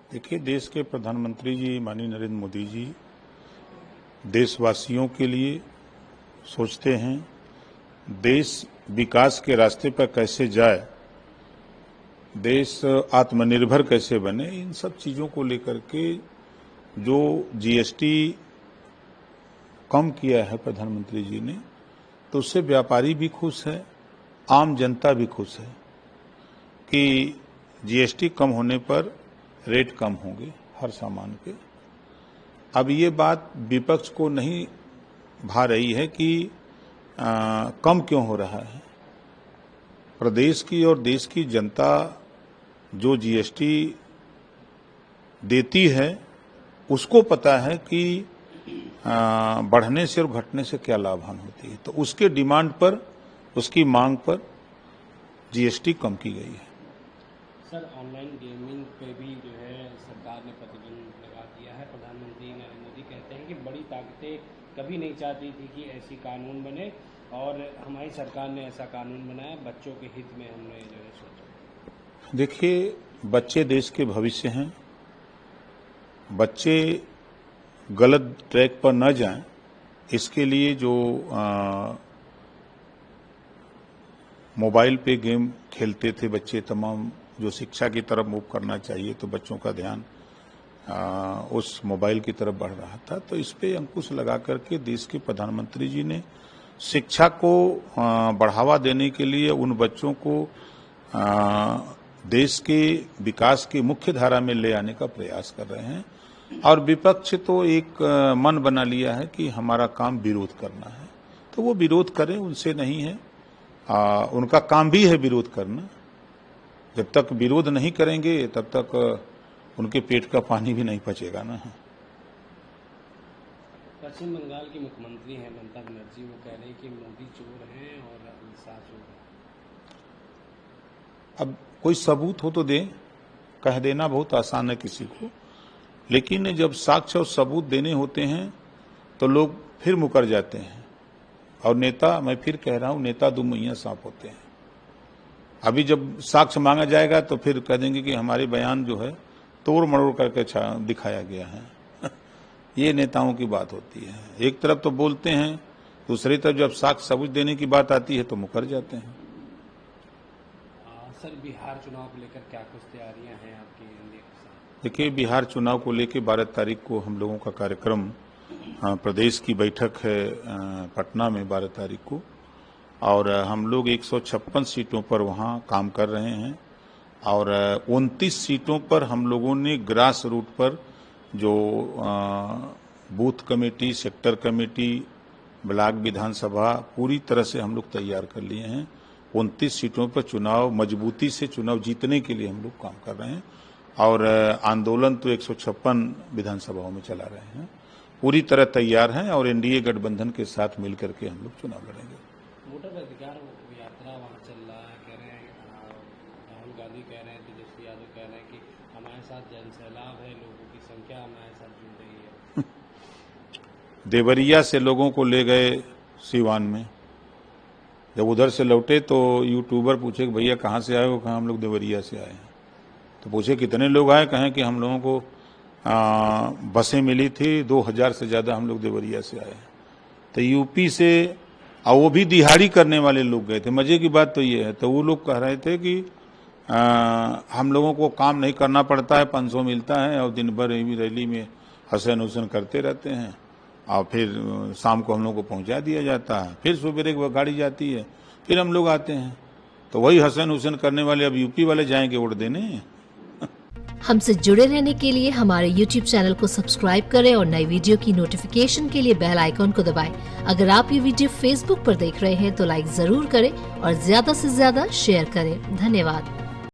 देखिए, देश के प्रधानमंत्री जी माननीय नरेंद्र मोदी जी देशवासियों के लिए सोचते हैं, देश विकास के रास्ते पर कैसे जाए, देश आत्मनिर्भर कैसे बने, इन सब चीज़ों को लेकर के जो जीएसटी कम किया है प्रधानमंत्री जी ने, तो उससे व्यापारी भी खुश है, आम जनता भी खुश है कि जीएसटी कम होने पर रेट कम होंगे हर सामान के। अब ये बात विपक्ष को नहीं भा रही है कि कम क्यों हो रहा है। प्रदेश की और देश की जनता जो जीएसटी देती है उसको पता है कि बढ़ने से और घटने से क्या लाभान होती है, तो उसके डिमांड पर, उसकी मांग पर जीएसटी कम की गई है। सर, ऑनलाइन गेमिंग पे भी जो है सरकार ने प्रतिबंध लगा दिया है। प्रधानमंत्री नरेंद्र मोदी कहते हैं कि बड़ी ताकतें कभी नहीं चाहती थी कि ऐसी कानून बने और हमारी सरकार ने ऐसा कानून बनाया, बच्चों के हित में हमने जो है सोचा। देखिए, बच्चे देश के भविष्य हैं, बच्चे गलत ट्रैक पर न जाएं, इसके लिए जो मोबाइल पे गेम खेलते थे बच्चे तमाम, जो शिक्षा की तरफ मूव करना चाहिए तो बच्चों का ध्यान उस मोबाइल की तरफ बढ़ रहा था, तो इस पे अंकुश लगा करके देश के प्रधानमंत्री जी ने शिक्षा को बढ़ावा देने के लिए उन बच्चों को देश के विकास की मुख्य धारा में ले आने का प्रयास कर रहे हैं। और विपक्ष तो एक मन बना लिया है कि हमारा काम विरोध करना है, तो वो विरोध करें, उनसे नहीं है, उनका काम भी है विरोध करना। जब तक विरोध नहीं करेंगे तब तक उनके पेट का पानी भी नहीं पचेगा ना। पश्चिम बंगाल की मुख्यमंत्री हैं ममता बनर्जी, वो कह रहे हैं कि मोदी चोर हैं और शाह चोर हैं। अब कोई सबूत हो तो दे, कह देना बहुत आसान है किसी को, लेकिन जब साक्ष्य और सबूत देने होते हैं तो लोग फिर मुकर जाते हैं। और नेता, मैं फिर कह रहा हूं, नेता दुमैया सांप होते हैं। अभी जब साक्ष्य मांगा जाएगा तो फिर कह देंगे कि हमारे बयान जो है तोड़ मरोड़ करके दिखाया गया है। ये नेताओं की बात होती है, एक तरफ तो बोलते हैं, दूसरी तरफ जब साक्ष्य सबूत देने की बात आती है तो मुकर जाते हैं। सर, बिहार चुनाव को लेकर क्या कुछ तैयारियां हैं आपकी एनडीए के साथ? देखिए, बिहार चुनाव को लेकर 12 तारीख को हम लोगों का कार्यक्रम, प्रदेश की बैठक है पटना में 12 तारीख को, और हम लोग 156 सीटों पर वहां काम कर रहे हैं और 29 सीटों पर हम लोगों ने ग्रास रूट पर जो booth committee, sector committee, block Vidhan Sabha पूरी तरह से हम लोग तैयार कर लिए हैं। 29 सीटों पर चुनाव मजबूती से चुनाव जीतने के लिए हम लोग काम कर रहे हैं और आंदोलन तो 156 विधानसभाओं में चला रहे हैं, पूरी तरह तैयार हैं और एनडीए गठबंधन के साथ मिलकर के हम लोग चुनाव लड़ेंगे। वोटर अधिकार यात्रा वहाँ चल रहा है, कह रहे हैं राहुल गांधी कह रहे हैं, तेजस्वी यादव कह रहे हैं कि हमारे साथ जनसैलाब है, लोगों की संख्या हमारे साथ जुड़ रही है। देवरिया से लोगों को ले गए सीवान में, जब उधर से लौटे तो यूट्यूबर पूछे कि भैया कहाँ से आए हो, कहाँ हम लोग देवरिया से आए हैं। तो पूछे कितने लोग आए, कहें कि हम लोगों को बसें मिली थी, 2000 से ज्यादा हम लोग देवरिया से आए हैं। तो यूपी से, और वो भी दिहाड़ी करने वाले लोग गए थे। मजे की बात तो ये है, तो वो लोग कह रहे थे कि हम लोगों को काम नहीं करना पड़ता है, 500 मिलता है और दिन भर रैली में हसन हुसन करते रहते हैं और फिर शाम को हम लोग को पहुंचा दिया जाता है, फिर सुबह एक गाड़ी जाती है, फिर हम लोग आते हैं। तो वही हसन हुसन करने वाले अब यूपी वाले जाएंगे वोट देने। हमसे जुड़े रहने के लिए हमारे YouTube चैनल को सब्सक्राइब करें और नई वीडियो की नोटिफिकेशन के लिए बेल आइकॉन को दबाएं। अगर आप ये वीडियो Facebook पर देख रहे हैं तो लाइक जरूर करें और ज्यादा से ज्यादा शेयर करें। धन्यवाद।